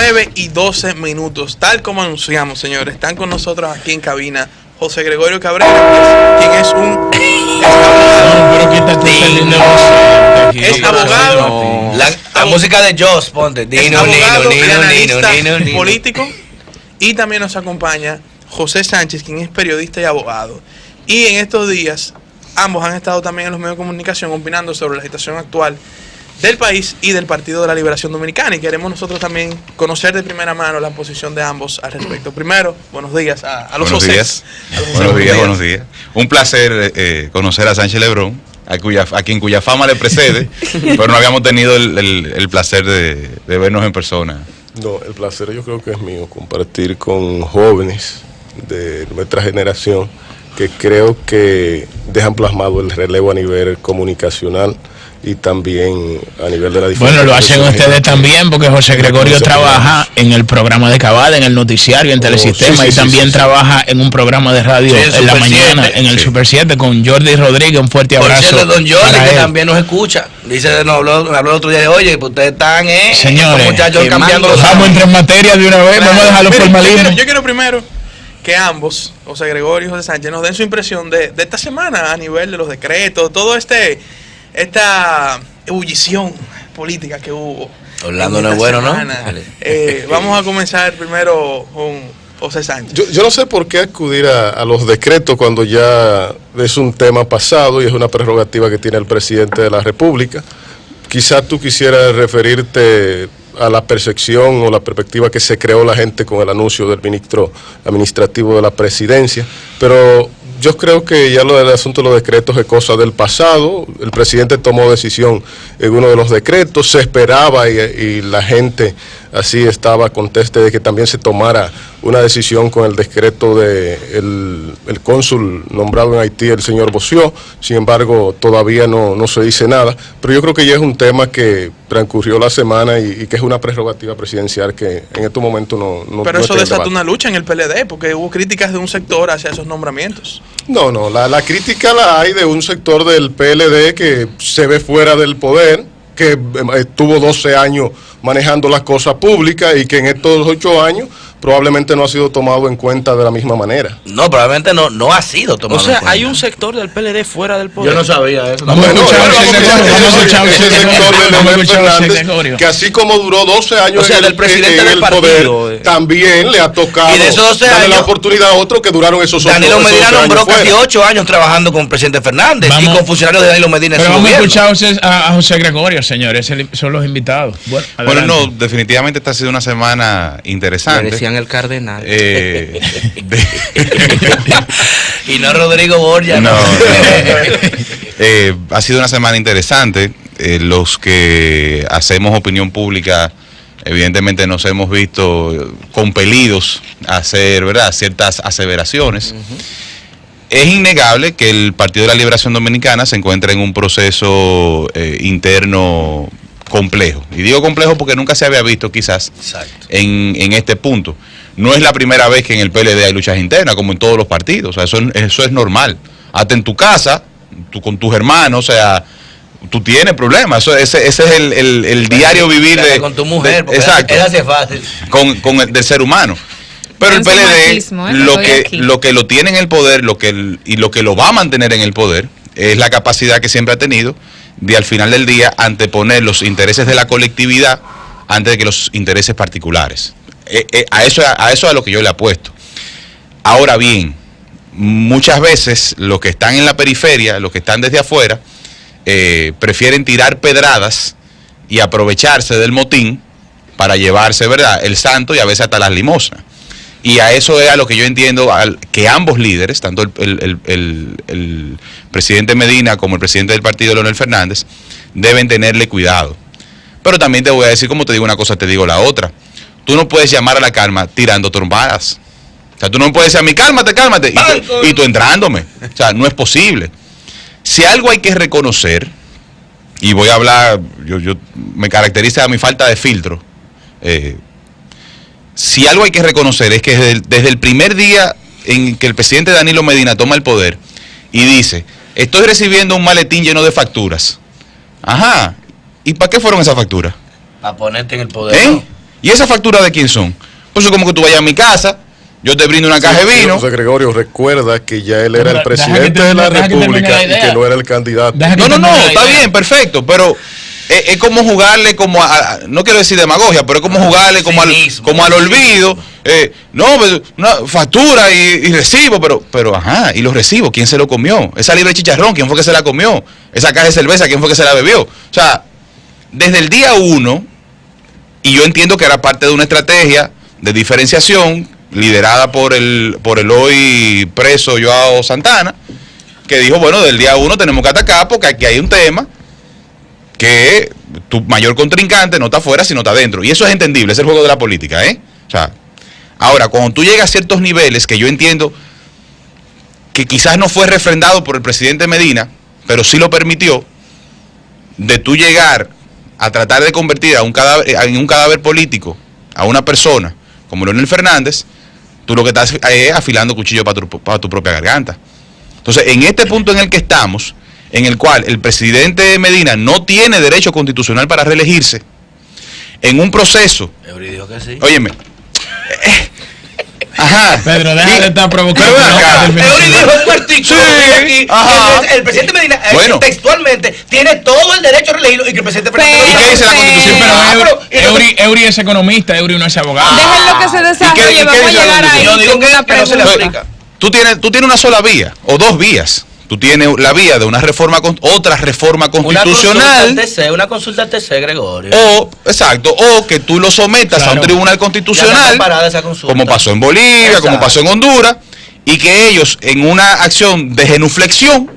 9:12, tal como anunciamos, señores. Están con nosotros aquí en cabina José Gregorio Cabrera, quien es un es abogado. La música de Joss, ponte. Es abogado, analista político. Y también nos acompaña José Sánchez, quien es periodista y abogado. Y en estos días, ambos han estado también en los medios de comunicación opinando sobre la situación actual del país y del Partido de la Liberación Dominicana, y queremos nosotros también conocer de primera mano la posición de ambos al respecto. Primero, buenos días a los José. Buenos días. Un placer conocer a Sánchez Lebrón, a quien cuya fama le precede, pero no habíamos tenido el placer de vernos en persona. No, el placer yo creo que es mío, compartir con jóvenes de nuestra generación que creo que dejan plasmado el relevo a nivel comunicacional y también a nivel de la diferencia. Bueno, lo hacen ustedes también, porque José Gregorio trabaja en el programa de Cabada, en el noticiario, en Telesistema, y también trabaja en un programa de radio en la mañana, en el Super 7, con Jordi Rodríguez. Un fuerte abrazo. Por cierto, don Jordi, que también nos escucha. Dice, nos habló el otro día de, oye, pues ustedes están, señores, muchachos cambiando los... Vamos a entrar en materia de una vez, vamos a dejarlo formalismo. Yo quiero primero que ambos, José Gregorio y José Sánchez, nos den su impresión de esta semana a nivel de los decretos, todo esta ebullición política que hubo. Hablando no es bueno, semana, ¿no? Vamos a comenzar primero con José Sánchez. Yo no sé por qué acudir a los decretos cuando ya es un tema pasado y es una prerrogativa que tiene el presidente de la República. Quizás tú quisieras referirte a la percepción o la perspectiva que se creó la gente con el anuncio del ministro administrativo de la presidencia, pero yo creo que ya lo del asunto de los decretos es cosa del pasado. El presidente tomó decisión en uno de los decretos, se esperaba y la gente así estaba conteste de que también se tomara una decisión con el decreto de el cónsul nombrado en Haití, el señor Boció. Sin embargo, todavía no se dice nada, pero yo creo que ya es un tema que transcurrió la semana y que es una prerrogativa presidencial que en estos momentos no. Pero eso desató una lucha en el PLD, porque hubo críticas de un sector hacia esos nombramientos. No, la crítica la hay de un sector del PLD que se ve fuera del poder, que estuvo 12 años manejando las cosas públicas y que en estos 8 años probablemente no ha sido tomado en cuenta de la misma manera. No, probablemente no ha sido tomado en cuenta. O sea, hay un sector del PLD fuera del poder. Yo no sabía eso. Vamos a escuchar ese sector de Leonel Fernández, que así como duró 12 años del presidente del poder, también le ha tocado darle la oportunidad a otros que duraron esos 8 años. Danilo Medina nombró casi 8 años trabajando con el presidente Fernández y con funcionarios de Danilo Medina. Pero vamos a escuchar a José Gregorio, señores, son los invitados. Bueno, no, definitivamente esta ha sido una semana interesante. Decían el cardenal. Y no Rodrigo Borja. No. Ha sido una semana interesante. Los que hacemos opinión pública, evidentemente nos hemos visto compelidos a hacer, ¿verdad?, ciertas aseveraciones. Es innegable que el Partido de la Liberación Dominicana se encuentra en un proceso interno complejo. Y digo complejo porque nunca se había visto quizás en este punto. No es la primera vez que en el PLD hay luchas internas, como en todos los partidos. O sea, eso es normal. Hasta en tu casa, tú con tus hermanos, o sea, tú tienes problemas. Ese es el diario vivir con tu mujer, exacto, hace fácil. Del ser humano. Pero el PLD, lo que lo tiene en el poder, lo que lo va a mantener en el poder, es la capacidad que siempre ha tenido de, al final del día, anteponer los intereses de la colectividad antes de que los intereses particulares. A eso es a lo que yo le apuesto. Ahora bien, muchas veces los que están en la periferia, los que están desde afuera, prefieren tirar pedradas y aprovecharse del motín para llevarse, ¿verdad?, el santo y a veces hasta las limosnas. Y a eso es a lo que yo entiendo que ambos líderes, tanto el presidente Medina como el presidente del partido, Leonel Fernández, deben tenerle cuidado. Pero también te voy a decir, como te digo una cosa, te digo la otra. Tú no puedes llamar a la calma tirando trompadas. O sea, tú no puedes decir a mí, cálmate, y tú entrándome. O sea, no es posible. Si algo hay que reconocer, y voy a hablar, yo me caracteriza a mi falta de filtro, si algo hay que reconocer es que desde el primer día en que el presidente Danilo Medina toma el poder y dice, estoy recibiendo un maletín lleno de facturas. Ajá, ¿y para qué fueron esas facturas? Para ponerte en el poder. ¿Eh? ¿Y esa factura de quién son? Pues es como que tú vayas a mi casa, yo te brindo una caja de vino. José Gregorio, recuerda que ya él era el presidente de la República y que no era el candidato. No, está bien, perfecto, pero es como jugarle como a, no quiero decir demagogia, pero es como jugarle como al olvido. No, una factura y recibo, pero ajá, y los recibos, ¿quién se lo comió? Esa libra de chicharrón, ¿quién fue que se la comió? Esa caja de cerveza, ¿quién fue que se la bebió? O sea, desde el día 1, y yo entiendo que era parte de una estrategia de diferenciación liderada por el hoy preso Joao Santana, que dijo, bueno, del día 1 tenemos que atacar porque aquí hay un tema que tu mayor contrincante no está afuera sino está adentro, y eso es entendible, es el juego de la política, o sea, ahora cuando tú llegas a ciertos niveles que yo entiendo que quizás no fue refrendado por el presidente Medina, pero sí lo permitió, de tú llegar a tratar de convertir en un cadáver político a una persona como Leonel Fernández, tú lo que estás es afilando cuchillo para tu propia garganta. Entonces, en este punto en el que estamos, en el cual el presidente Medina no tiene derecho constitucional para reelegirse, en un proceso... Eury dijo que sí. Óyeme. Ajá. Pedro, deja de estar provocando. Eury dijo en un artículo aquí que el presidente Medina textualmente tiene todo el derecho a reelegirlo y que el presidente Fernández... ¿Y qué dice la Constitución? Pero Eury es economista, Eury no es abogado. Déjenlo que se desarrolle, vamos a llegar ahí. Yo digo que no se le aplica. Tú tienes una sola vía, o dos vías. Tú tienes la vía de otra reforma constitucional. Una consulta al TC, Gregorio. O que tú lo sometas a un tribunal constitucional, como pasó en Bolivia, como pasó en Honduras, y que ellos, en una acción de genuflexión,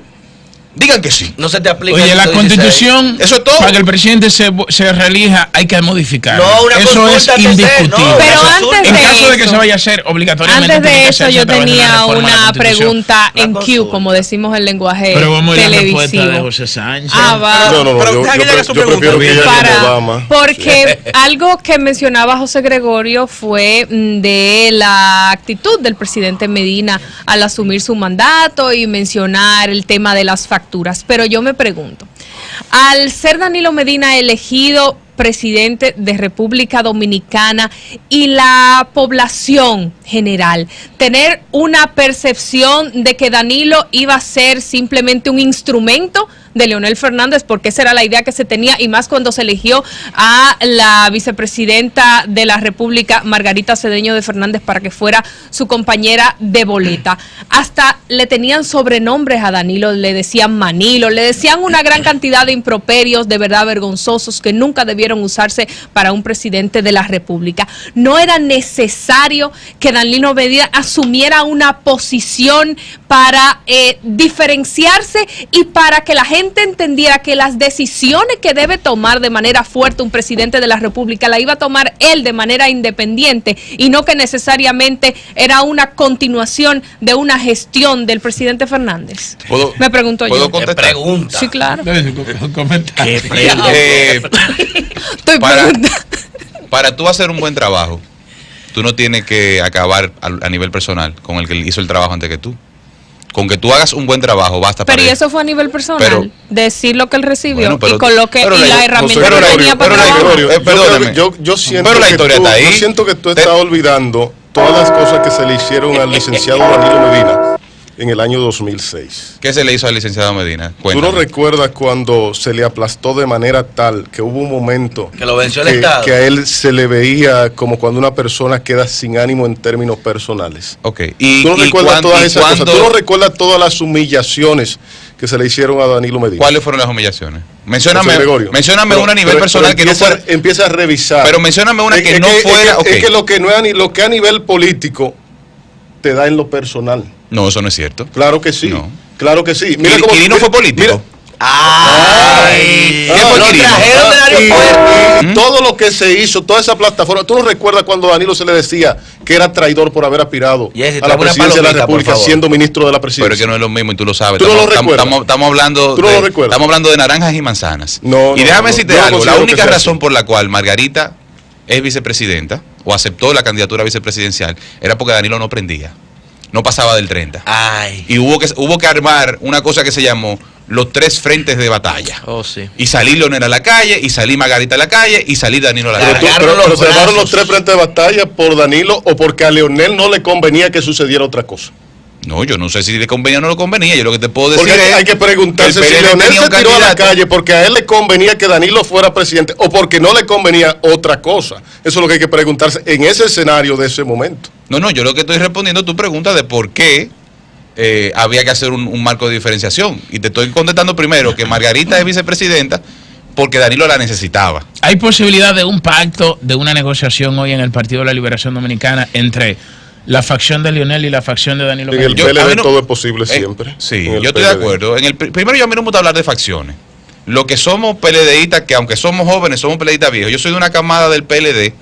digan que sí. No se te aplica. Oye, la Constitución, eso es todo. Para que el presidente se reelija, hay que modificarla. No, una eso es indiscutible. No, pero antes en de caso de que eso, se vaya a hacer obligatoriamente. Antes de eso, yo tenía una pregunta en Q, como decimos en lenguaje televisivo. De José Sánchez. Yo prefiero que ella Obama. Porque algo que mencionaba José Gregorio fue de la actitud del presidente Medina al asumir su mandato y mencionar el tema de las facturas. Pero yo me pregunto, al ser Danilo Medina elegido presidente de República Dominicana y la población general, tener una percepción de que Danilo iba a ser simplemente un instrumento de Leonel Fernández, porque esa era la idea que se tenía, y más cuando se eligió a la vicepresidenta de la República, Margarita Cedeño de Fernández, para que fuera su compañera de boleta. Hasta le tenían sobrenombres a Danilo, le decían Manilo, le decían una gran cantidad de improperios de verdad vergonzosos que nunca debieron usarse para un presidente de la República. No era necesario que Danilo Medina asumiera una posición para diferenciarse y para que la gente entendiera que las decisiones que debe tomar de manera fuerte un presidente de la República la iba a tomar él de manera independiente y no que necesariamente era una continuación de una gestión del presidente Fernández. Me pregunto yo. ¿Puedo contestar? Pregunta. Sí, claro. Para tú hacer un buen trabajo, tú no tienes que acabar a nivel personal con el que hizo el trabajo antes que tú. Con que tú hagas un buen trabajo basta para Pero y eso fue a nivel personal, decir lo que él recibió y con lo que la herramienta que tenía para trabajar. Perdóname. Yo siento que tú estás olvidando todas las cosas que se le hicieron al licenciado Danilo Medina en el año 2006. ¿Qué se le hizo al licenciado Medina? Cuéntame. ¿Tú no recuerdas cuando se le aplastó de manera tal que hubo un momento que lo venció el Estado? Que a él se le veía como cuando una persona queda sin ánimo en términos personales? Ok. ¿Tú no recuerdas todas esas cosas? ¿Tú no recuerdas todas las humillaciones que se le hicieron a Danilo Medina? ¿Cuáles fueron las humillaciones? Mencióname una a nivel personal que no fuera... Empieza a revisar. Pero mencióname una que no fuera... Es que lo que a nivel político te da en lo personal. No, eso no es cierto. Claro que sí. No. Claro que sí. Mira cómo Quirino fue político. ¡Ay! Y todo lo que se hizo, toda esa plataforma. ¿Tú no recuerdas cuando a Danilo se le decía que era traidor por haber aspirado a la presidencia de la República siendo ministro de la presidencia? Pero es que no es lo mismo y tú lo sabes. ¿Tú no lo recuerdas? Estamos hablando de naranjas y manzanas. Y déjame decirte algo. La única razón por la cual Margarita es vicepresidenta o aceptó la candidatura vicepresidencial era porque Danilo no prendía. no pasaba del 30. Ay. Y hubo que armar una cosa que se llamó los 3 frentes de batalla. Oh, sí. Y salir Leonel a la calle, y salir Margarita a la calle, y salir Danilo a la calle. Pero se armaron los 3 frentes de batalla por Danilo o porque a Leonel no le convenía que sucediera otra cosa. No, yo no sé si le convenía o no le convenía. Yo lo que te puedo decir porque hay que preguntarse si Leonel se tiró a la calle porque a él le convenía que Danilo fuera presidente o porque no le convenía otra cosa. Eso es lo que hay que preguntarse en ese escenario de ese momento. No, yo lo que estoy respondiendo a tu pregunta de por qué había que hacer un marco de diferenciación. Y te estoy contestando primero que Margarita es vicepresidenta porque Danilo la necesitaba. ¿Hay posibilidad de un pacto, de una negociación hoy en el Partido de la Liberación Dominicana entre la facción de Leonel y la facción de Danilo? En el PLD todo es posible siempre. Sí, yo estoy de acuerdo. Primero, yo a mí no me gusta hablar de facciones. Lo que somos PLDistas, que aunque somos jóvenes, somos PLDistas viejos. Yo soy de una camada del PLD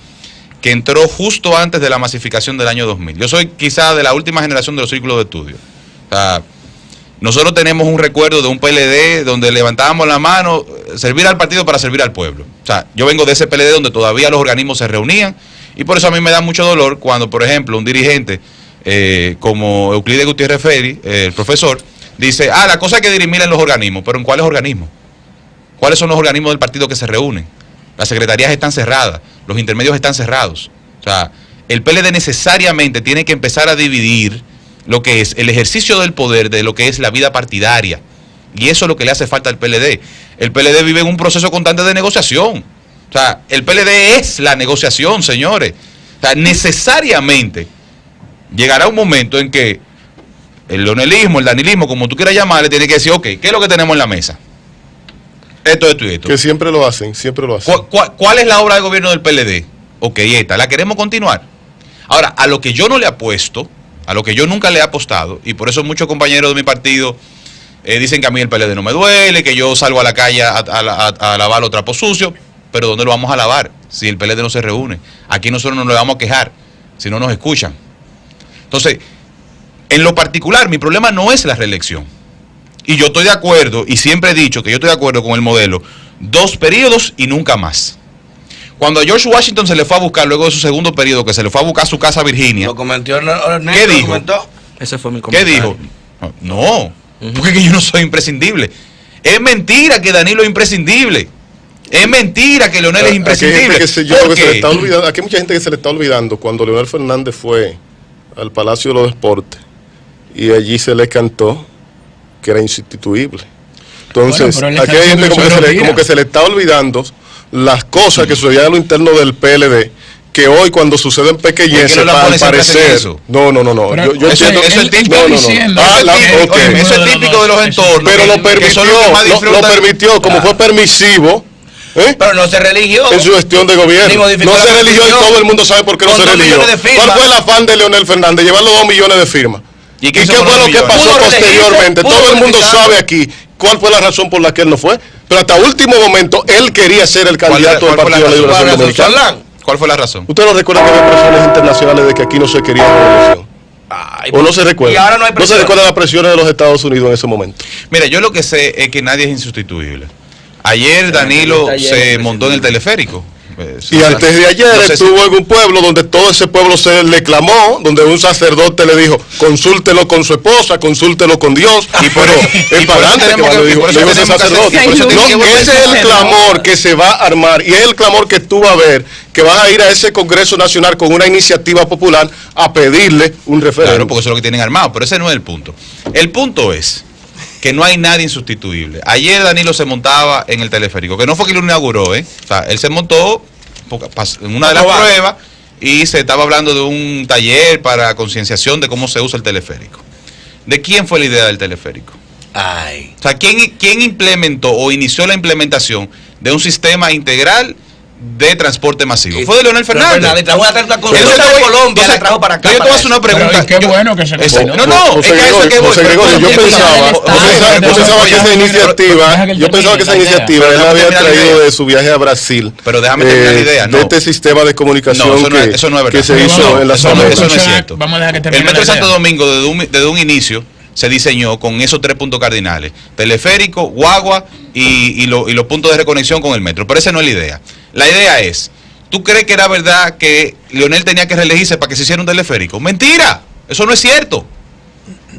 que entró justo antes de la masificación del año 2000. Yo soy quizá de la última generación de los círculos de estudio. O sea, nosotros tenemos un recuerdo de un PLD donde levantábamos la mano, servir al partido para servir al pueblo. O sea, yo vengo de ese PLD donde todavía los organismos se reunían, y por eso a mí me da mucho dolor cuando, por ejemplo, un dirigente como Euclides Gutiérrez Ferri, el profesor, dice, la cosa es que dirimir en los organismos. ¿Pero en cuáles organismos? ¿Cuáles son los organismos del partido que se reúnen? Las secretarías están cerradas, los intermedios están cerrados. O sea, el PLD necesariamente tiene que empezar a dividir lo que es el ejercicio del poder de lo que es la vida partidaria. Y eso es lo que le hace falta al PLD. El PLD vive en un proceso constante de negociación. O sea, el PLD es la negociación, señores. O sea, necesariamente llegará un momento en que el leonelismo, el danilismo, como tú quieras llamarle, tiene que decir, ok, ¿qué es lo que tenemos en la mesa? Esto y esto. Que siempre lo hacen, siempre lo hacen. ¿Cuál es la obra de gobierno del PLD? Ok, esta, ¿la queremos continuar? Ahora, a lo que yo no le apuesto, a lo que yo nunca le he apostado, y por eso muchos compañeros de mi partido dicen que a mí el PLD no me duele, que yo salgo a la calle a lavar los trapos sucios, pero ¿dónde lo vamos a lavar si el PLD no se reúne? Aquí nosotros no nos vamos a quejar si no nos escuchan. Entonces, en lo particular, mi problema no es la reelección. Y yo estoy de acuerdo, y siempre he dicho que yo estoy de acuerdo con el modelo 2 periodos y nunca más. Cuando a George Washington se le fue a buscar, luego de su segundo periodo, que se le fue a buscar a su casa a Virginia, lo comentó, ¿qué dijo? Ese fue mi comentario. ¿Qué dijo? No, porque yo no soy imprescindible. Es mentira que Danilo es imprescindible. Es mentira que Leonel es imprescindible. Aquí hay mucha gente que se le está olvidando cuando Leonel Fernández fue al Palacio de los Deportes y allí se le cantó que era insustituible. Entonces, aquí hay gente como que se le está olvidando las cosas que sucedían en lo interno del PLD, que hoy cuando suceden pequeñeces, al parecer... No. Yo entiendo que eso es típico. Eso es típico de los entornos. Pero lo permitió, como fue permisivo. Pero no se religió en su gestión de gobierno. No se religió y todo el mundo sabe por qué no se religió. ¿Cuál fue el afán de Leonel Fernández? Llevar los 2 millones de firmas. ¿Y qué fue lo que pasó posteriormente? Todo el mundo sabe aquí cuál fue la razón por la que él no fue. Pero hasta último momento él quería ser el candidato del Partido de la Liberación Dominicana. ¿Cuál fue la razón? ¿Usted no recuerda que había presiones internacionales de que aquí no se quería revolución? ¿O no se recuerda? Y ahora no hay presión. ¿No se recuerda las presiones de los Estados Unidos en ese momento? Mira, yo lo que sé es que nadie es insustituible. Ayer Danilo se montó en el teleférico. Y antes de ayer estuvo en un pueblo donde todo ese pueblo se le clamó, donde un sacerdote le dijo, consúltelo con su esposa, consúltelo con Dios. Y pero es para adelante que le dijo ese sacerdote. Ese es el clamor que se va a armar y es el clamor que tú vas a ver, que vas a ir a ese Congreso Nacional con una iniciativa popular a pedirle un referéndum. Claro, porque eso es lo que tienen armado, pero ese no es el punto. El punto es que no hay nadie insustituible. Ayer Danilo se montaba en el teleférico, que no fue que lo inauguró, O sea, él se montó en una de las pruebas y se estaba hablando de un taller para concienciación de cómo se usa el teleférico. ¿De quién fue la idea del teleférico? O sea, ¿quién implementó o inició la implementación de un sistema integral de transporte masivo? Fue de Leonel Fernández. Trajo una consulta de Colombia, la trajo para acá. Yo te voy a hacer una pregunta. Qué bueno que se le es que a eso que voy. Yo pensaba que esa iniciativa él había traído de su viaje a Brasil. Pero déjame terminar la idea. De este sistema de comunicación que se hizo en la zona. Eso no es cierto. El Metro de Santo Domingo desde un inicio se diseñó con esos 3 puntos cardinales: teleférico, guagua y los puntos de reconexión con el metro. Pero esa no es la idea. La idea es, ¿tú crees que era verdad que Leonel tenía que reelegirse para que se hiciera un teleférico? ¡Mentira! Eso no es cierto.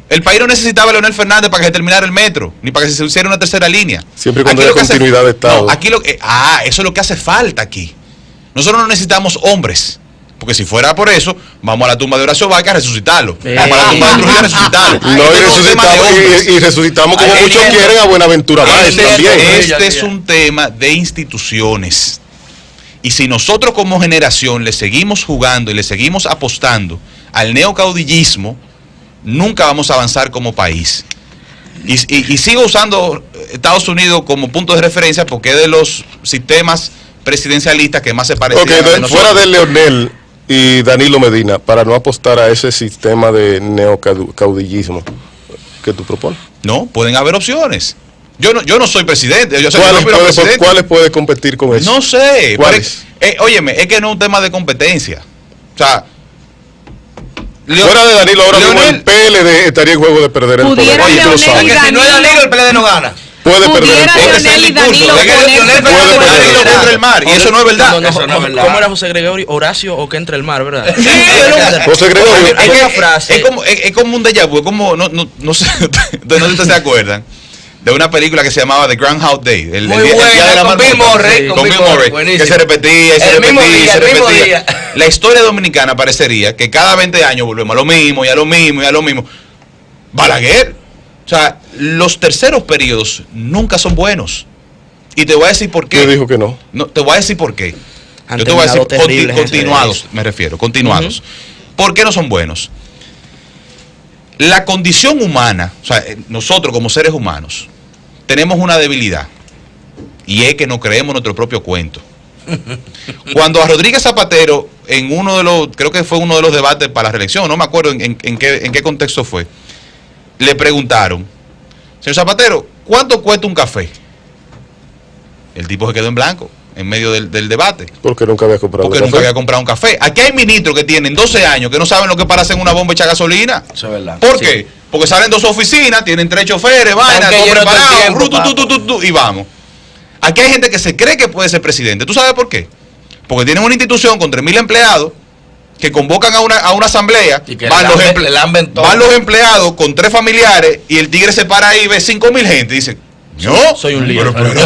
El país no necesitaba a Leonel Fernández para que se terminara el metro, ni para que se hiciera una tercera línea. Siempre y cuando haya continuidad de Estado. No, aquí eso es lo que hace falta aquí. Nosotros no necesitamos hombres. Porque si fuera por eso, vamos a la tumba de Horacio Vázquez a resucitarlo. Vamos a la tumba de Trujillo a resucitarlo. Y resucitamos como muchos quieren a Buenaventura Báez también. Este es un tema de instituciones. Y si nosotros como generación le seguimos jugando y le seguimos apostando al neocaudillismo, nunca vamos a avanzar como país. Y sigo usando Estados Unidos como punto de referencia porque es de los sistemas presidencialistas que más se parecen a nosotros. Fuera de Leonel y Danilo Medina, para no apostar a ese sistema de neocaudillismo que tú propones. No, pueden haber opciones. Yo no soy presidente. ¿Cuáles puede competir con eso? No sé. ¿Cuáles? Óyeme, es que no es un tema de competencia. O sea, fuera de Danilo, ahora mismo el PLD estaría en juego de perder el poder. Oye, tú lo sabes. Que si no es Danilo, el PLD no gana. Puede perder el Danilo contra el mar. Y eso no es verdad. ¿Cómo era José Gregorio? Horacio o que entre el mar, ¿verdad? Sí, José Gregorio. Es como un déjà vu. No sé, no se acuerdan de una película que se llamaba The Groundhog Day. El día de la con Bill Murray. Que se repetía y se repetía. La historia dominicana parecería que cada 20 años volvemos a lo mismo y a lo mismo y a lo mismo. Balaguer. O sea, los terceros periodos nunca son buenos. Y te voy a decir por qué. Yo dijo que no. No, te voy a decir por qué. Yo te voy a decir continuados, me refiero, continuados. ¿Por qué no son buenos? La condición humana, o sea, nosotros como seres humanos, tenemos una debilidad. Y es que no creemos nuestro propio cuento. Cuando a Rodríguez Zapatero, en uno de los, creo que fue uno de los debates para la reelección, no me acuerdo en qué contexto fue, le preguntaron, señor Zapatero, ¿cuánto cuesta un café? El tipo se quedó en blanco en medio del debate. Porque nunca había comprado un café. Aquí hay ministros que tienen 12 años que no saben lo que para hacer una bomba echar gasolina. Eso es verdad. ¿Por qué? Porque salen dos oficinas, tienen 3 choferes, vainas, todo preparado, y vamos. Aquí hay gente que se cree que puede ser presidente. ¿Tú sabes por qué? Porque tienen una institución con 3.000 empleados que convocan a una asamblea, van los empleados con 3 familiares y el tigre se para ahí y ve 5.000 gente y dice, yo soy un líder. Entonces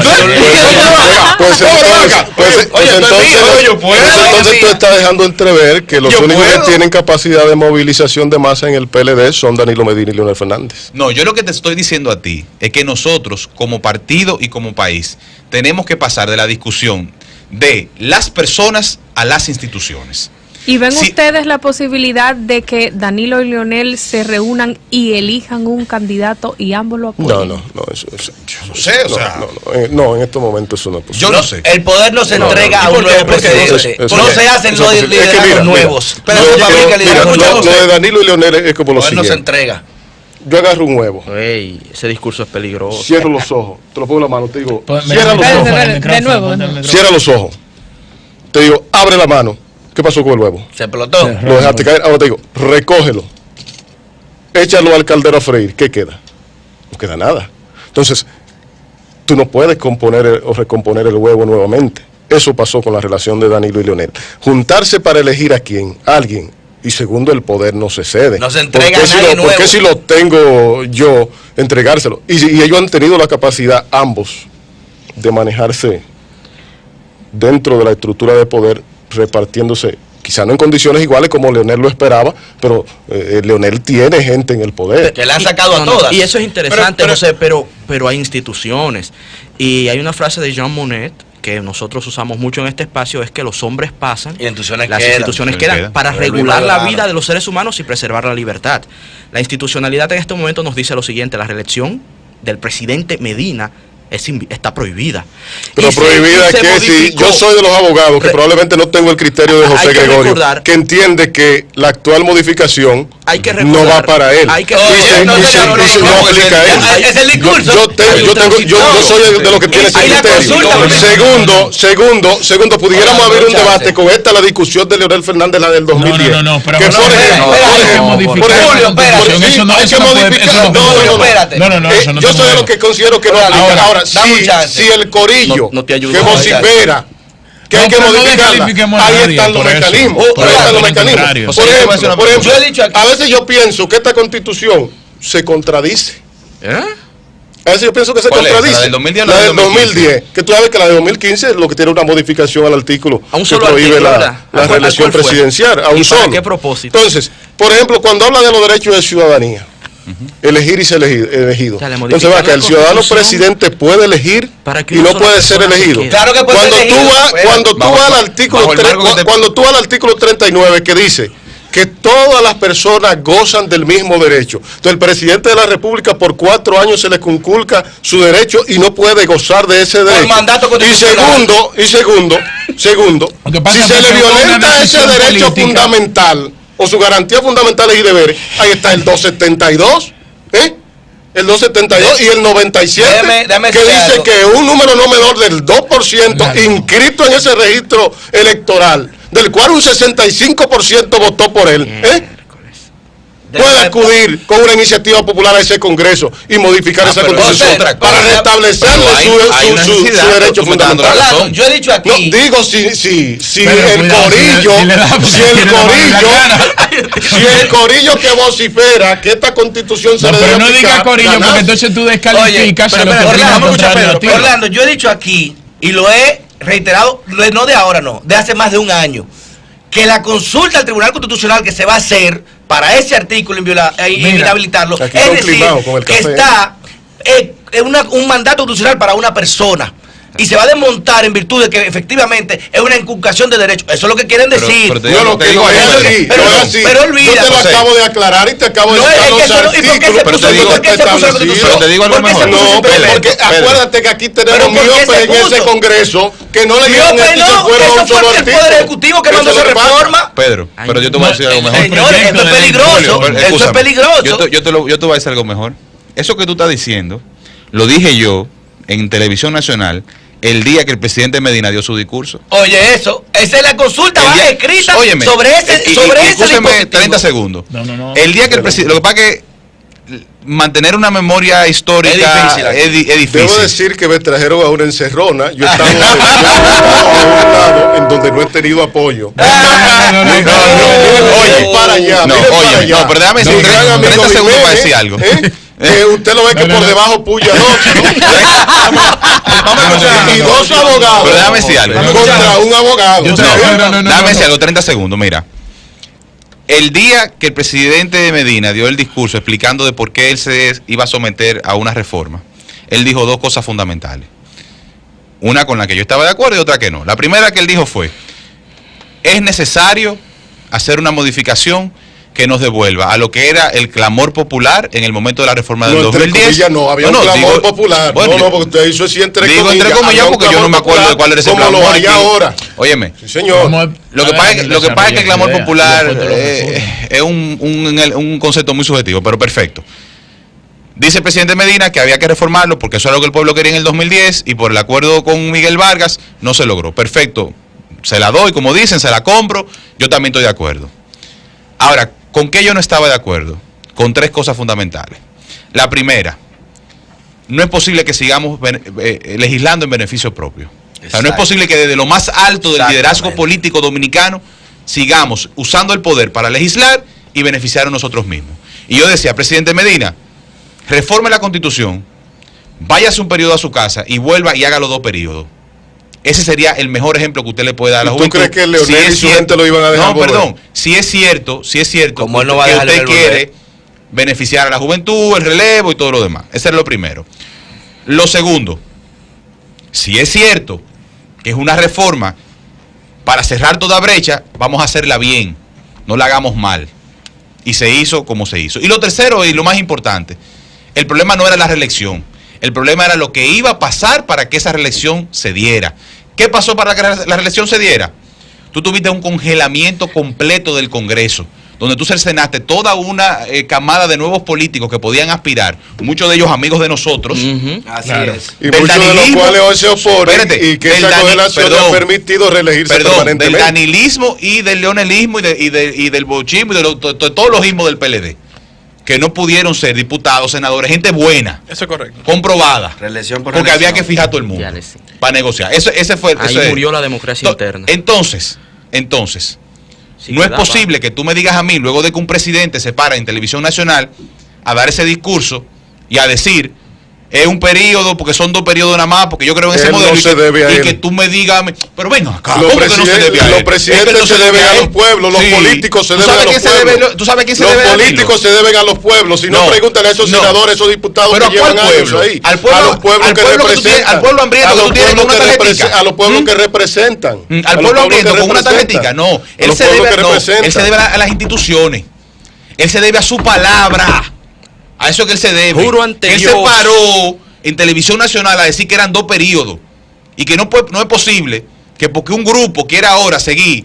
tú estás dejando entrever que los únicos que tienen capacidad de movilización de masa en el PLD son Danilo Medina y Leonel Fernández. No, yo lo que te estoy diciendo a ti es que nosotros como partido y como país tenemos que pasar de la discusión de las personas a las instituciones. ¿Y ven ustedes la posibilidad de que Danilo y Leonel se reúnan y elijan un candidato y ambos lo apoyen? No, eso yo no sé, no, en estos momentos eso no es posible. Yo no sé. El poder no se entrega a un nuevo presidente. No se hacen los liderazgos nuevos. Lo de Danilo y Leonel es como lo siguiente. No se entrega. Yo agarro un huevo. Ese discurso es peligroso. Cierro los ojos. Te lo pongo en la mano. Te digo, cierra los ojos. De nuevo. Cierra los ojos. Te digo, abre la mano. ¿Qué pasó con el huevo? Se explotó. Lo dejaste caer. Ahora te digo, recógelo. Échalo al caldero a freír. ¿Qué queda? No queda nada. Entonces, tú no puedes componer o recomponer el huevo nuevamente. Eso pasó con la relación de Danilo y Leonel. Juntarse para elegir a quién, a alguien. Y segundo, el poder no se cede. No se entrega a nadie nuevo. ¿Por qué si lo tengo yo, entregárselo? Y ellos han tenido la capacidad, ambos, de manejarse dentro de la estructura de poder, repartiéndose, quizá no en condiciones iguales como Leonel lo esperaba, pero Leonel tiene gente en el poder. Que le han sacado a todas. Y eso es interesante, José, pero hay instituciones. Y hay una frase de Jean Monnet que nosotros usamos mucho en este espacio, es que los hombres pasan, y las instituciones quedan para regular la vida de los seres humanos y preservar la libertad. La institucionalidad en este momento nos dice lo siguiente: la reelección del presidente Medina está prohibida. Pero prohibida es que si yo soy de los abogados que probablemente no tengo el criterio de José Gregorio, que entiende que la actual modificación no va para él. Hay que no aplica a él. Es el discurso. Yo soy de los que tiene ese criterio. Segundo, pudiéramos abrir un debate con esta, la discusión de Leonel Fernández, la del 2010. Pero que por ejemplo, yo soy de los que considero que no aplica. Ahora, si el corillo que vocifera que hay que modificarla, ahí están los mecanismos. Por ejemplo, a veces yo pienso que esta constitución se contradice. A veces yo pienso que se contradice. ¿La del 2010 la del 2010? Que tú sabes que la de 2015 es lo que tiene una modificación al artículo a un que solo prohíbe artículo, la reelección presidencial. A un ¿Y para solo. qué propósito? Entonces, por ejemplo, cuando habla de los derechos de ciudadanía, elegir y ser elegido. Entonces va que el ciudadano presidente puede elegir y no puede ser elegido. Claro que puede ser elegido. Cuando tú vas al artículo 39 que dice que todas las personas gozan del mismo derecho. Entonces el presidente de la República por 4 años se le conculca su derecho y no puede gozar de ese derecho. Mandato y segundo, si se le violenta ese derecho fundamental o su garantía fundamentales y deberes, ahí está el 272, el 272 y el 97, que dice que un número no menor del 2% inscrito en ese registro electoral, del cual un 65% votó por él, puede acudir con una iniciativa popular a ese Congreso y modificar esa constitución para restablecerle su derecho fundamental. Yo he dicho aquí. No, digo si el corillo que vocifera que esta constitución se le debe aplicar. Pero no diga corillo, porque entonces tú descalificas a los que Orlando, yo he dicho aquí y lo he reiterado, no de ahora, no, de hace más de un año, que la consulta al Tribunal Constitucional que se va a hacer para ese artículo inhabilitarlo, es decir, que está un mandato constitucional para una persona y se va a desmontar en virtud de que efectivamente es una inculcación de derechos. Eso es lo que quieren decir. Pero olvida. Yo te lo acabo de aclarar y te acabo de citar los artículos. Pero te digo algo mejor. No, porque acuérdate que aquí tenemos miopes en ese Congreso que no le dieron esto y se fueron a un solo artículo. El Poder Ejecutivo que mandó esa reforma. Pedro, pero yo te voy a decir algo mejor. Señores, esto es peligroso. Esto es peligroso. Yo te voy a decir algo mejor. Eso que tú estás diciendo, lo dije yo en Televisión Nacional el día que el presidente Medina dio su discurso. Oye, esa es la consulta va escrita sobre ese dispositivo. 30 segundos. No. El día que el presidente, lo que pasa es que mantener una memoria histórica es difícil. Debo decir que me trajeron a una encerrona. Yo estaba en un lado en donde no he tenido apoyo. Oye, para allá. No, pero déjame decir 30 segundos para decir algo. Que usted lo ve que por debajo puya dos, y dos abogados. Pero déjame decir algo. Contra un abogado. Déjame decir algo, 30 segundos, mira. El día que el presidente de Medina dio el discurso explicando de por qué él se iba a someter a una reforma, él dijo 2 cosas fundamentales. Una con la que yo estaba de acuerdo y otra que no. La primera que él dijo fue, es necesario hacer una modificación que nos devuelva a lo que era el clamor popular en el momento de la reforma del 2010. No, había un clamor popular. Bueno, no, porque usted hizo así entre comillas. Digo entre comillas porque yo no me acuerdo de cuál era ese clamor. Como lo hay ahora. Óyeme. Sí, señor. Lo que pasa es que el clamor popular es un concepto muy subjetivo, pero perfecto. Dice el presidente Medina que había que reformarlo porque eso era lo que el pueblo quería en el 2010 y por el acuerdo con Miguel Vargas no se logró. Perfecto. Se la doy, como dicen, se la compro. Yo también estoy de acuerdo. Ahora, ¿con qué yo no estaba de acuerdo? Con 3 cosas fundamentales. La primera, no es posible que sigamos legislando en beneficio propio. O sea, no es posible que desde lo más alto del liderazgo político dominicano sigamos usando el poder para legislar y beneficiar a nosotros mismos. Y yo decía, presidente Medina, reforme la Constitución, váyase un periodo a su casa y vuelva y haga los 2 periodos. Ese sería el mejor ejemplo que usted le puede dar a la juventud. ¿Tú crees que Leonel y su gente lo iban a dejar? No, perdón. Si es cierto como él no va a que dejar usted quiere beneficiar a la juventud, el relevo y todo lo demás. Ese es lo primero. Lo segundo, si es cierto que es una reforma para cerrar toda brecha, vamos a hacerla bien. No la hagamos mal. Y se hizo como se hizo. Y lo tercero y lo más importante, el problema no era la reelección. El problema era lo que iba a pasar para que esa reelección se diera. ¿Qué pasó para que la reelección se diera? Tú tuviste un congelamiento completo del Congreso, donde tú cercenaste toda una camada de nuevos políticos que podían aspirar, muchos de ellos amigos de nosotros. Así es. Y muchos de los cuales hoy se oponen y que esa congelación le ha permitido reelegirse permanentemente. Del danilismo y del leonelismo y del bochismo y de todos los ismos del PLD. Que no pudieron ser diputados, senadores, gente buena. Eso es correcto. Comprobada. Reelección por porque reelección. había que fijar todo el mundo para negociar. Ese fue. Ahí murió la democracia interna. Entonces, no es posible que tú me digas a mí, luego de que un presidente se para en televisión nacional a dar ese discurso y a decir, es un periodo, porque son 2 periodos nada más, porque yo creo en ese modelo, y que tú me digas, pero venga acá, ¿cómo que no se debe a él? Los presidentes se deben a los pueblos, los políticos se deben a los pueblos. ¿Tú sabes quién se debe? Los políticos se deben a los pueblos. Si no, preguntan a esos senadores, esos diputados que llevan años ahí. A los pueblos que representan. Al pueblo hambriento que tú tienes con una tarjetica. A los pueblos que representan. Al pueblo hambriento con una tarjetica. No, él se debe a las instituciones. Él se debe a su palabra. A eso que él se debe. Juro ante Él Dios. se paró en Televisión Nacional a decir que eran 2 periodos y que no es posible que porque un grupo quiera ahora seguir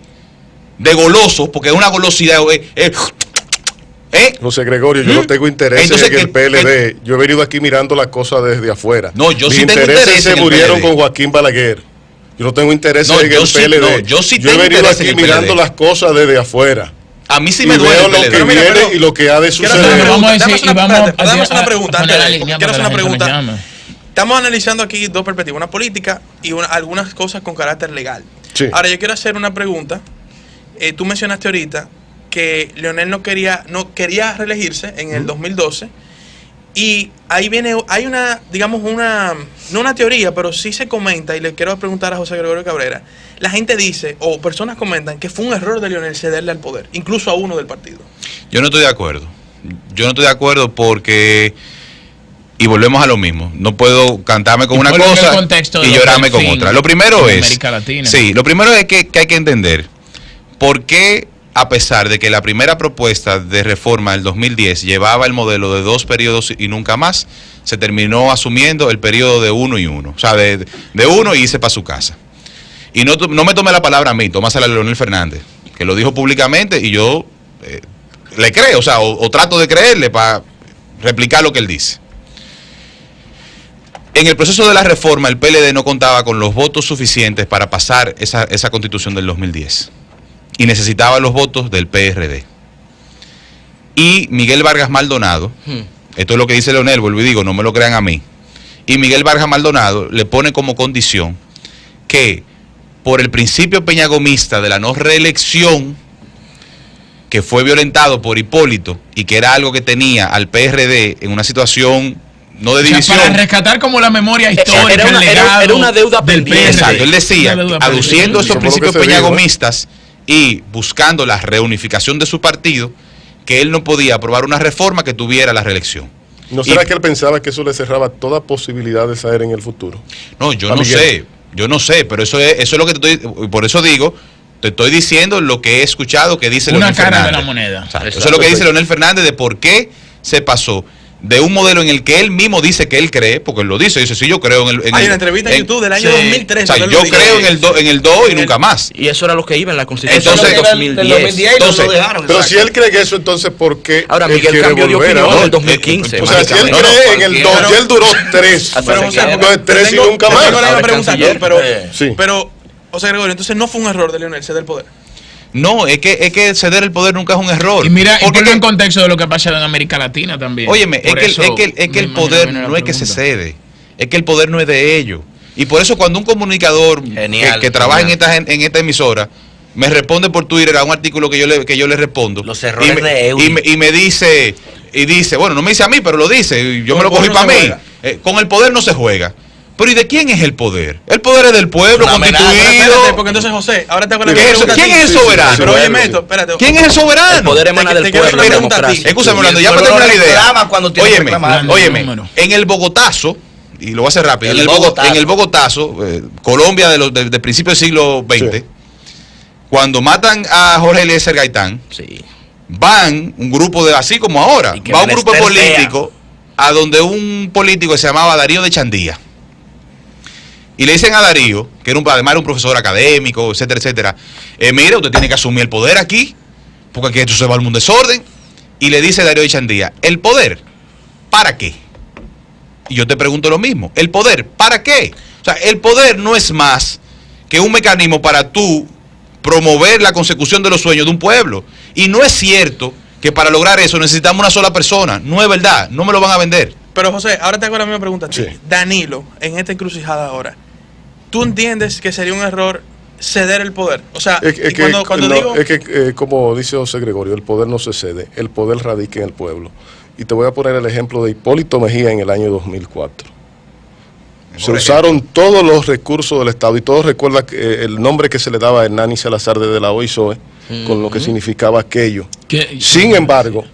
de golosos, porque es una golosidad. José Gregorio, yo no tengo interés en el PLD. Yo he venido aquí mirando las cosas desde afuera. No, yo Mis sí tengo intereses se murieron PLD. con Joaquín Balaguer. Yo no tengo interés en el PLD. No, yo sí yo he tengo venido interés aquí en el mirando PLD. las cosas desde afuera. A mí sí Y me duele veo el lo PLD. que viene y lo que ha de suceder. Damos una pregunta. Quiero hacer una pregunta. Estamos analizando aquí 2 perspectivas, una política y algunas cosas con carácter legal. Sí. Ahora yo quiero hacer una pregunta. Tú mencionaste ahorita que Leonel no quería reelegirse en el 2012 y ahí hay una, digamos, no una teoría, pero sí se comenta, y le quiero preguntar a José Gregorio Cabrera. La gente dice, o personas comentan, que fue un error de Leonel cederle al poder, incluso a uno del partido. Yo no estoy de acuerdo. Porque, y volvemos a lo mismo, no puedo cantarme con una cosa y llorarme con otra. Lo primero es, lo primero es que hay que entender por qué, a pesar de que la primera propuesta de reforma del 2010 llevaba el modelo de 2 periodos y nunca más, se terminó asumiendo el periodo de 1 y 1, o sea, de 1 y irse para su casa. Y no me tome la palabra a mí, tómasela a Leonel Fernández, que lo dijo públicamente y yo le creo, o trato de creerle para replicar lo que él dice. En el proceso de la reforma, el PLD no contaba con los votos suficientes para pasar esa constitución del 2010 y necesitaba los votos del PRD. Y Miguel Vargas Maldonado, esto es lo que dice Leonel, vuelvo y digo, no me lo crean a mí, y Miguel Vargas Maldonado le pone como condición que por el principio peñagomista de la no reelección, que fue violentado por Hipólito y que era algo que tenía al PRD en una situación no de división. Para rescatar como la memoria histórica, era una deuda pendiente. Exacto, él decía, aduciendo esos principios peñagomistas y buscando la reunificación de su partido, que él no podía aprobar una reforma que tuviera la reelección. ¿No será que él pensaba que eso le cerraba toda posibilidad de saber en el futuro? No, yo no sé, pero eso es lo que te estoy, por eso digo, te estoy diciendo lo que he escuchado que dice Leonel Fernández. Una cara de la moneda. O sea, eso es lo que dice Leonel Fernández de por qué se pasó de un modelo en el que él mismo dice que él cree, porque él lo dice, sí, yo creo en el... Hay una entrevista en YouTube del año 2013. O sea, yo creo en el 2 y nunca más. Y eso era lo que iba en la Constitución del 2010. Entonces, pero si él cree que eso, entonces, ¿por qué ahora Miguel cambió de opinión en el 2015? O sea, si él cree en el 2 y él duró 3. Pero, José, 3 y nunca más. Pero, José Gregorio, entonces no fue un error de Leonel ceder el poder. No, es que ceder el poder nunca es un error. Y mira, porque en contexto de lo que ha pasado en América Latina también. Óyeme, es que el poder no es que se cede, es que el poder no es de ellos. Y por eso cuando un comunicador que trabaja en esta emisora me responde por Twitter a un artículo que yo le respondo, los errores de EU. Y me dice, bueno, no me dice a mí, pero lo dice, y yo me lo cogí para mí. Con el poder no se juega. Pero ¿y de quién es el poder? El poder es del pueblo constituido. Espérate, porque entonces, José, ahora te hago la pregunta. ¿Quién es el soberano? Pero oye, espérate. ¿Quién es el soberano? El poder emana del pueblo. Escúchame, Orlando, ya para terminar la idea. Óyeme, en el Bogotazo, y lo voy a hacer rápido, en el Bogotazo, Colombia de principios del siglo XX, cuando matan a Jorge Eliezer Gaitán, van un grupo de, así como ahora, va un grupo político a donde un político que se llamaba Darío de Chandía. Y le dicen a Darío, que además era un profesor académico, etcétera, etcétera, mire, usted tiene que asumir el poder aquí, porque aquí esto se va al mundo desorden. Y le dice Darío de Chandía, ¿el poder para qué? Y yo te pregunto lo mismo, ¿el poder para qué? O sea, el poder no es más que un mecanismo para tú promover la consecución de los sueños de un pueblo. Y no es cierto que para lograr eso necesitamos una sola persona. No es verdad, no me lo van a vender. Pero José, ahora te hago la misma pregunta a ti. Danilo, en esta encrucijada ahora, ¿tú entiendes que sería un error ceder el poder? O sea, como dice José Gregorio, el poder no se cede, el poder radica en el pueblo. Y te voy a poner el ejemplo de Hipólito Mejía en el año 2004. Se usaron todos los recursos del Estado y todos recuerdan el nombre que se le daba a Hernán Salazar desde la OISOE, con lo que significaba aquello. Sin embargo,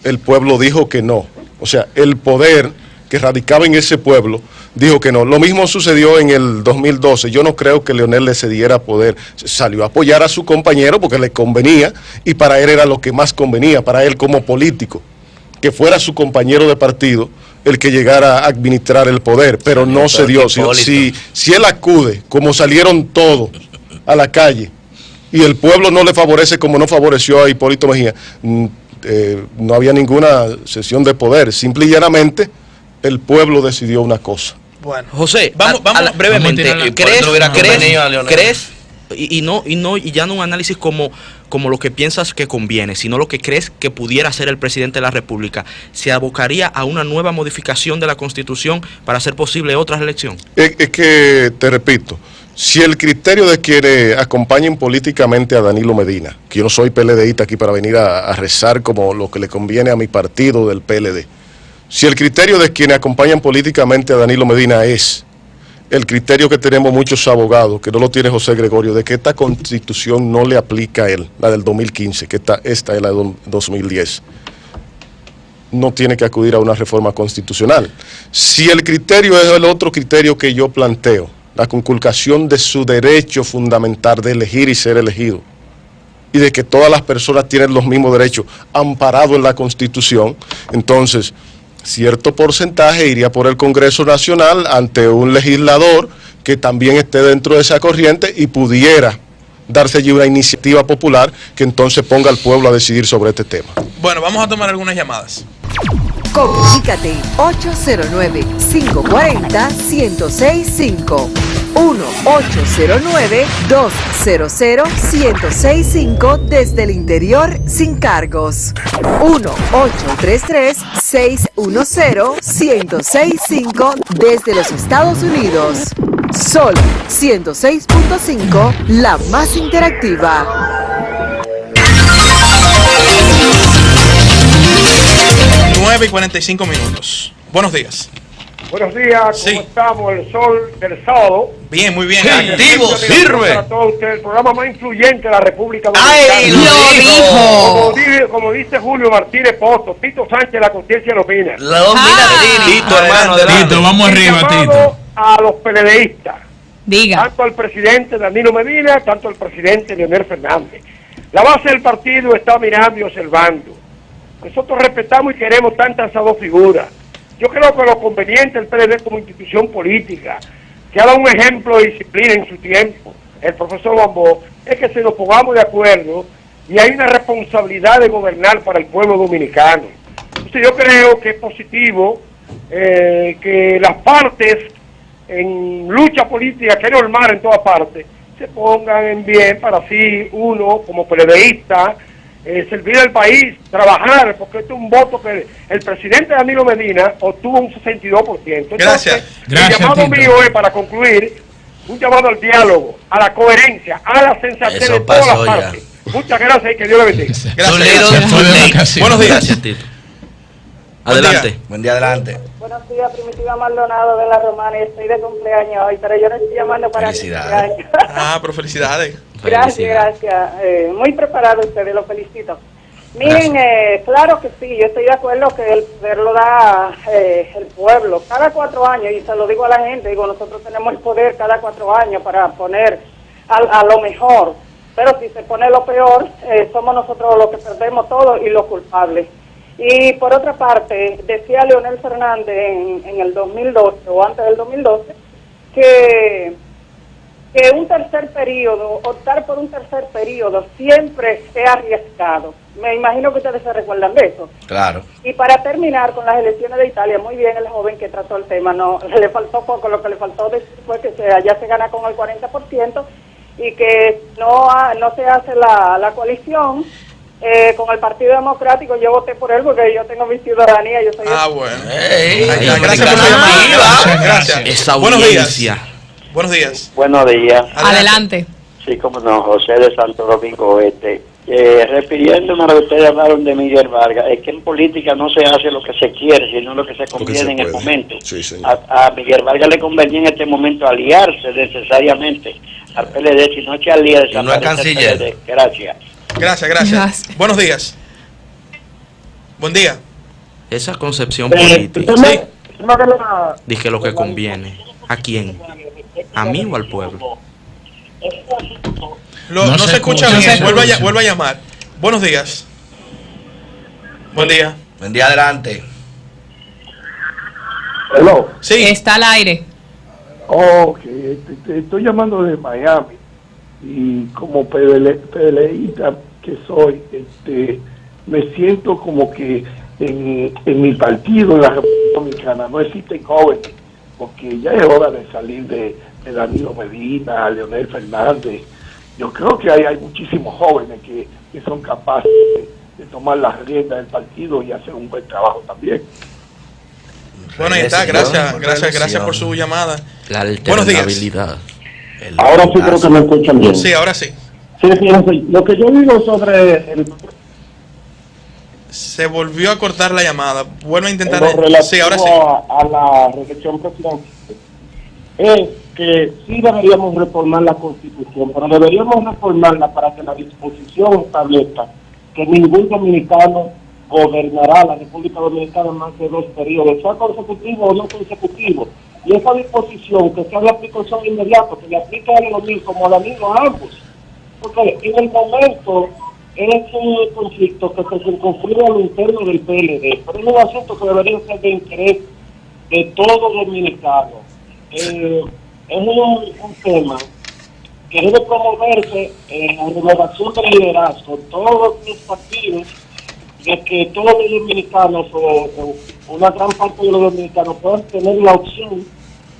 el pueblo dijo que no. O sea, el poder que radicaba en ese pueblo dijo que no. Lo mismo sucedió en el 2012. Yo no creo que Leonel le cediera poder. Salió a apoyar a su compañero porque le convenía y para él era lo que más convenía, para él como político, que fuera su compañero de partido el que llegara a administrar el poder, pero no se dio. Si él acude, como salieron todos a la calle, y el pueblo no le favorece como no favoreció a Hipólito Mejía, no había ninguna cesión de poder. Simple y llanamente, el pueblo decidió una cosa. Bueno, José, vamos brevemente. ¿Crees? Y ya no un análisis como lo que piensas que conviene, sino lo que crees que pudiera hacer el presidente de la República. ¿Se abocaría a una nueva modificación de la Constitución para hacer posible otra elección? Es que, te repito, si el criterio de quienes acompañen políticamente a Danilo Medina, que yo no soy PLDista aquí para venir a rezar como lo que le conviene a mi partido del PLD, si el criterio de quienes acompañan políticamente a Danilo Medina es el criterio que tenemos muchos abogados, que no lo tiene José Gregorio, de que esta Constitución no le aplica a él, la del 2015, que esta es la de 2010, no tiene que acudir a una reforma constitucional. Si el criterio es el otro criterio que yo planteo, la conculcación de su derecho fundamental de elegir y ser elegido, y de que todas las personas tienen los mismos derechos amparados en la Constitución, entonces cierto porcentaje iría por el Congreso Nacional ante un legislador que también esté dentro de esa corriente y pudiera darse allí una iniciativa popular que entonces ponga al pueblo a decidir sobre este tema. Bueno, vamos a tomar algunas llamadas. Comunícate 809-540-1065. 1-809-200-1065 desde el interior sin cargos. 1-833-610-1065 desde los Estados Unidos. Sol 106.5, la más interactiva. 9:45. Buenos días. Buenos días, ¿cómo estamos? El sol del sábado. Bien, muy bien. Activo, sirve. Para todos ustedes, el programa más influyente de la República Dominicana. ¡Ay, lo dijo! Como dice Julio Martínez Pozo, Tito Sánchez, la conciencia lo opina. La domina Tito, hermano. Tito, vamos arriba, Tito. A los PLDistas. Diga. Tanto al presidente Danilo Medina, tanto al presidente Leonel Fernández. La base del partido está mirando y observando. Nosotros respetamos y queremos tantas esas dos figuras. Yo creo que lo conveniente del PLD como institución política, que ha dado un ejemplo de disciplina en su tiempo, el profesor Bambó, es que se nos pongamos de acuerdo y hay una responsabilidad de gobernar para el pueblo dominicano. Entonces yo creo que es positivo que las partes en lucha política, que es normal en todas partes, se pongan en bien para así uno como PLDista, servir al país, trabajar, porque este es un voto que el presidente Danilo Medina obtuvo un 62%. Entonces, Gracias. El llamado mío es, para concluir, un llamado al diálogo, a la coherencia, a la sensatez de todas las partes. Muchas gracias y que Dios le bendiga. Gracias. Buenos días. Gracias, Tito. Adelante. Buen día, adelante. Buenos días, Primitiva Maldonado de la Romana. Estoy de cumpleaños hoy, pero yo no estoy llamando para mi cumpleaños. Pero felicidades. Gracias. Muy preparado ustedes, los felicito. Miren, claro que sí, yo estoy de acuerdo que el poder lo da el pueblo. Cada 4 años, y se lo digo a la gente, digo, nosotros tenemos el poder cada 4 años para poner a lo mejor. Pero si se pone lo peor, somos nosotros los que perdemos todo y los culpables. Y por otra parte, decía Leonel Fernández en el 2012 o antes del 2012 que un tercer periodo, optar por un tercer periodo siempre es arriesgado. Me imagino que ustedes se recuerdan de eso. Claro. Y para terminar con las elecciones de Italia, muy bien el joven que trató el tema, no le faltó poco, lo que le faltó decir fue que allá se gana con el 40% y que no se hace la coalición. Con el Partido Democrático yo voté por él porque yo tengo mi ciudadanía, yo soy... Bueno. Gracias por la llamada. Gracias. Buenos días. Buenos días. Buenos días. Adelante. Sí, como no, José de Santo Domingo Oeste. refiriéndome a lo que ustedes hablaron de Miguel Vargas, es que en política no se hace lo que se quiere, sino lo que se conviene en el momento. Sí, a Miguel Vargas le convenía en este momento aliarse necesariamente al PLD, si no se alía y no es canciller. Gracias. Buenos días. Buen día. Esa concepción política. Sí. Dije lo que conviene. ¿A quién? ¿A mí o al pueblo? No se escucha bien. Vuelva a llamar. Buenos días. Buen día. Buen día, adelante. Hello. Sí. Está al aire. Ok, te estoy llamando de Miami y como PLEista que soy, me siento como que en mi partido, en la República Dominicana, no existen jóvenes, porque ya es hora de salir de Danilo Medina, Leonel Fernández. Yo creo que hay muchísimos jóvenes que son capaces de tomar las riendas del partido y hacer un buen trabajo también. Bueno, ahí está, gracias por su llamada. Buenos días. Ahora sí creo que me escuchan bien. Sí, ahora sí. Sí, lo que yo digo sobre se volvió a cortar la llamada. Vuelve a intentar. Sí, ahora sí. A la reelección presidencial es que sí deberíamos reformar la Constitución, pero deberíamos reformarla para que la disposición establezca que ningún dominicano gobernará la República Dominicana más de 2 periodos, sea consecutivo o no consecutivo. Y esa disposición que sea de aplicación inmediata, que le aplique a Leonel como a Danilo a ambos. Porque en el momento ese conflicto que se circunscribe a lo interno del PLD, pero es un asunto que debería ser de interés de todo dominicano. Es un tema que debe promoverse en la renovación del liderazgo, todos los partidos, de que todos los dominicanos o una gran parte de los dominicanos puedan tener la opción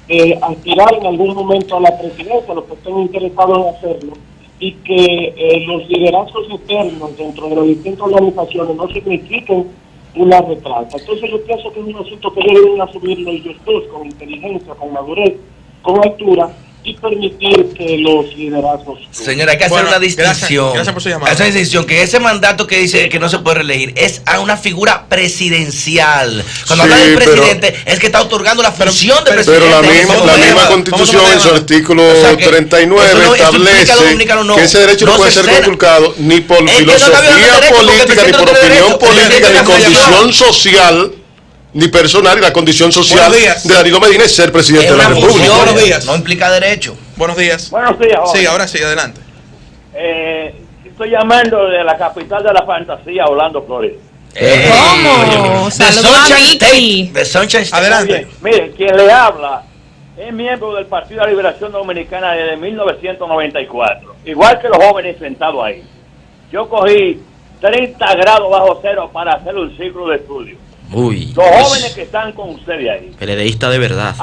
de aspirar en algún momento a la presidencia, los que estén interesados en hacerlo, y que los liderazgos internos dentro de las distintas organizaciones no signifiquen una retrasa. Entonces yo pienso que es un asunto que deben asumirlo ellos dos con inteligencia, con madurez, con altura, y permitir que los liderazgos... Señora, hay que hacer una distinción. Gracias por su llamada. Esa distinción, que ese mandato que dice que no se puede reelegir es a una figura presidencial. Cuando habla del presidente, es que está otorgando la función de presidente. Pero la misma Constitución en su artículo 39 establece que ese derecho no puede ser conculcado ni por filosofía política, ni por opinión política, ni condición social, ni personal, y la condición social de Danilo Medina es ser presidente de la República. Buenos días. No implica derecho. Buenos días. Buenos días. Sí, ahora sí, adelante. Estoy llamando de la capital de la fantasía, Orlando, Florida. ¿Cómo? Saludos a Vicky. Adelante. Mire, quien le habla es miembro del Partido de la Liberación Dominicana desde 1994. Igual que los jóvenes sentados ahí. Yo cogí 30 grados bajo cero para hacer un ciclo de estudio. Uy, los jóvenes que están con ustedes ahí PLDista de verdad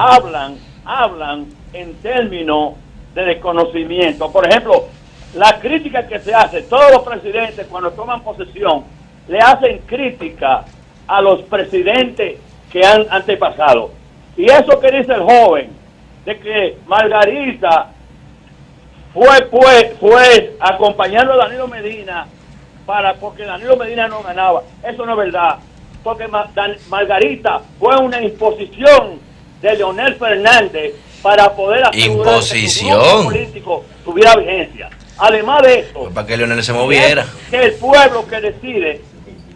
hablan en términos de desconocimiento. Por ejemplo, la crítica que se hace, todos los presidentes cuando toman posesión le hacen crítica a los presidentes que han antepasado. Y eso que dice el joven de que Margarita fue acompañando a Danilo Medina porque Danilo Medina no ganaba, eso no es verdad. Porque Margarita fue una imposición de Leonel Fernández para poder asegurar que su grupo político tuviera vigencia. Además de eso, para que Leonel se moviera, que el pueblo que decide,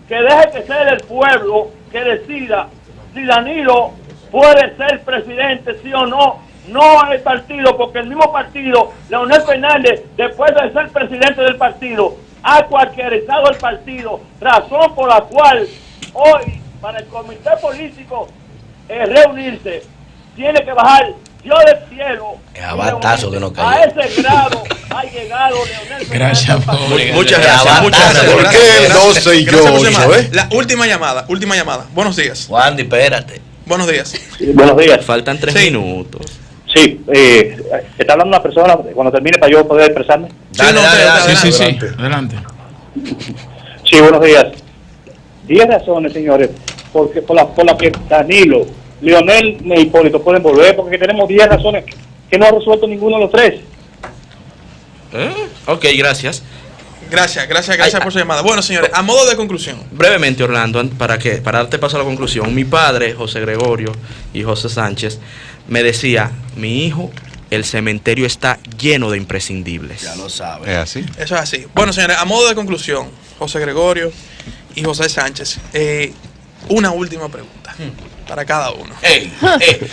que deje que sea el pueblo que decida si Danilo puede ser presidente, sí o no, no el partido, porque el mismo partido, Leonel Fernández, después de ser presidente del partido, ha cualquierizado el partido, razón por la cual hoy, para el comité político reunirse, tiene que bajar Dios del cielo. A batazo que no cayó. A ese grado ha llegado Leonel. Gracias, muchas gracias. ¿Por qué no sé yo? La última llamada. Buenos días. Juan, espérate. Buenos días. Sí, buenos días. Faltan 3 minutos. Sí, está hablando una persona, cuando termine para yo poder expresarme. Dale. Adelante. Sí, buenos días. 10 razones, señores, porque por la que Danilo, Leonel ni Hipólito pueden volver, porque tenemos 10 razones que no ha resuelto ninguno de los tres. Ok, gracias. Gracias por su llamada. Bueno, señores, a modo de conclusión. Brevemente, Orlando, para darte paso a la conclusión. Mi padre, José Gregorio y José Sánchez, me decía, mi hijo, el cementerio está lleno de imprescindibles. Ya lo sabes. ¿Es así? Eso es así. Bueno, señores, a modo de conclusión, José Gregorio y José Sánchez, una última pregunta para cada uno.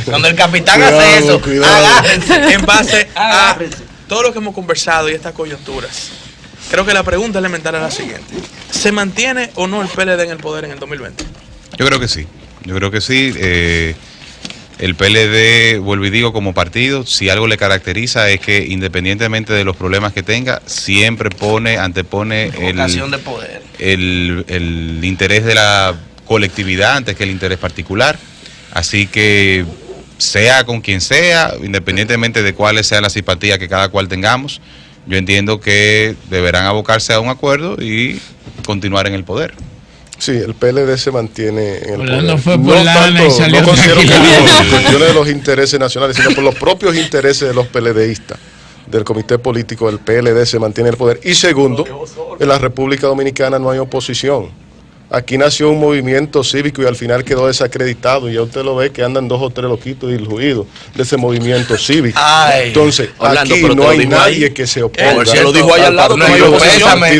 Cuando el capitán hace eso, agárrense. En base a todo lo que hemos conversado y estas coyunturas, creo que la pregunta elemental es la siguiente. ¿Se mantiene o no el PLD en el poder en el 2020? Yo creo que sí. El PLD, vuelvo y digo, como partido, si algo le caracteriza es que independientemente de los problemas que tenga, siempre antepone vocación de poder. El interés de la colectividad antes que el interés particular. Así que sea con quien sea, independientemente de cuáles sean las simpatías que cada cual tengamos, yo entiendo que deberán abocarse a un acuerdo y continuar en el poder. Sí, el PLD se mantiene en el poder. No considero que por cuestiones de los intereses nacionales, sino por los propios intereses de los PLDistas, del comité político del PLD se mantiene en el poder. Y segundo, en la República Dominicana no hay oposición. Aquí nació un movimiento cívico y al final quedó desacreditado. Y ya usted lo ve que andan 2 o 3 loquitos diluidos de ese movimiento cívico. Entonces, Orlando, aquí no hay nadie que se oponga. Se lo dijo ahí al lado. No hay oposición del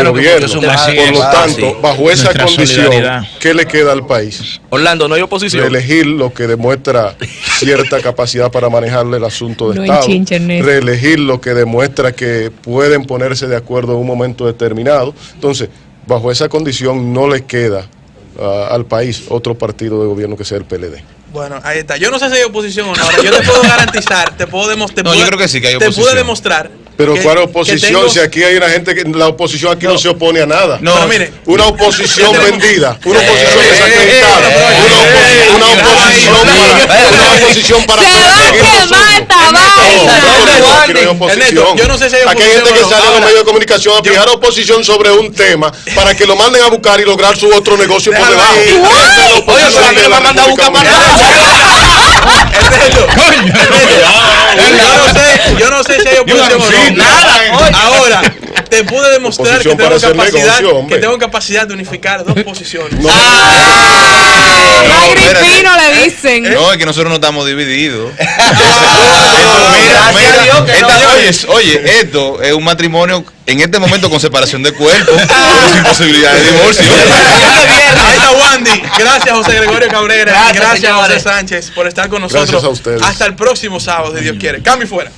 gobierno. Por lo tanto, bajo esa condición, ¿qué le queda al país? Orlando, no hay oposición. Reelegir lo que demuestra cierta capacidad para manejarle el asunto de Estado. Reelegir lo que demuestra que pueden ponerse de acuerdo en un momento determinado. Entonces, bajo esa condición no le queda al país otro partido de gobierno que sea el PLD. Bueno, ahí está. Yo no sé si hay oposición o no. Ahora, yo te puedo garantizar, yo creo que sí que hay oposición. Te puedo demostrar. Pero ¿cuál oposición? Si aquí hay una gente que la oposición aquí no se opone a nada. No, pero mire, una oposición vendida, una oposición desacreditada, una oposición para yo no sé si hay oposición. Aquí hay gente que sale en los medios de comunicación a fijar oposición sobre un tema para que lo manden a buscar y lograr su otro negocio por debajo. Oye, que va a mandar a buscar más yo no sé si hay oposición o no. Ahora, te pude demostrar que tengo capacidad de unificar 2 posiciones. Agripino le dicen. No, es que nosotros no estamos divididos. Oye, esto es un matrimonio en este momento con separación de cuerpos, sin posibilidad de divorcio. Ahí está Wandy. Gracias, José Gregorio Cabrera. Gracias José Sánchez, por estar con nosotros. Gracias a ustedes. Hasta el próximo sábado, si Dios quiere. Cambio y fuera.